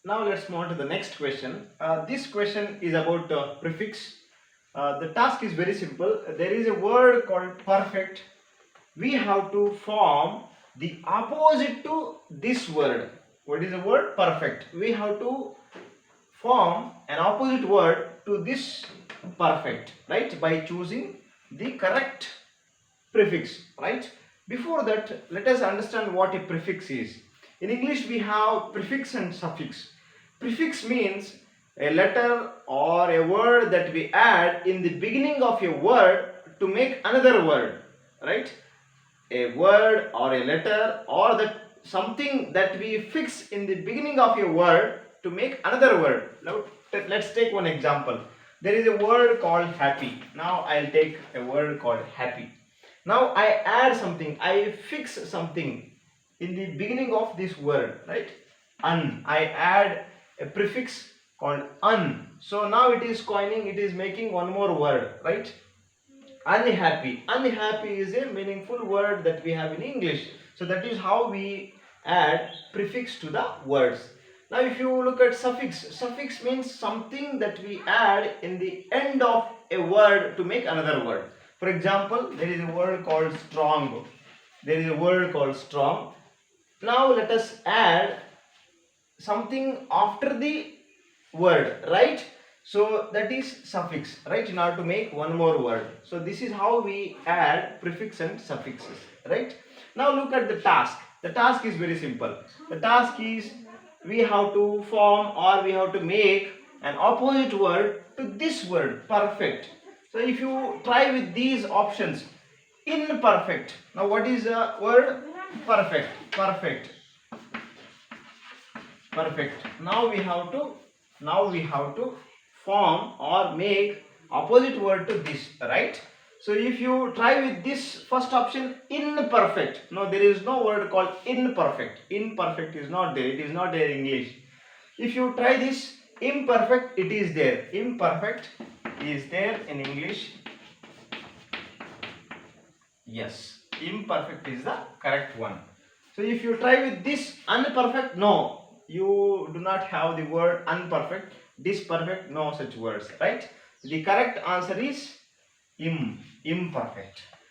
Now let's move on to the next question. This question is about prefix. The task is very simple. There is a word called perfect. We have to form the opposite to this word. What is the word? Perfect. We have to form an opposite word to this perfect, right? By choosing the correct prefix, right? Before that, let us understand what a prefix is. In English, we have prefix and suffix. Prefix means a letter or a word that we add in the beginning of a word to make another word, right? A word or a letter or that something that we fix in the beginning of a word to make another word. Now let's take one example. There is a word called happy. Now I'll take a word called happy. Now I add something, I fix something in the beginning of this word, right? I add a prefix called un. So now it is coining, it is making one more word, right? Unhappy. Unhappy is a meaningful word that we have in English. So that is how we add prefix to the words. Now if you look at suffix, suffix means something that we add in the end of a word to make another word. For example, there is a word called strong. There is a word called strong. Now let us add something after the word, right? So that is suffix, right? In order to make one more word. So this is how we add prefix and suffixes, right? Now look at the task. The task is very simple. The task is we have to form or we have to make an opposite word to this word, perfect. So if you try with these options, imperfect. Now what is the word? Perfect. Perfect. Perfect. Now we have to form or make opposite word to this, right? So if you try with this first option, imperfect. No, there is no word called imperfect. Imperfect is not there. It is not there in English. If you try this imperfect, it is there. Imperfect is there in English. Yes, imperfect is the correct one. So if you try with this unperfect, no, you do not have the word unperfect, disperfect, no such words, right? The correct answer is imperfect.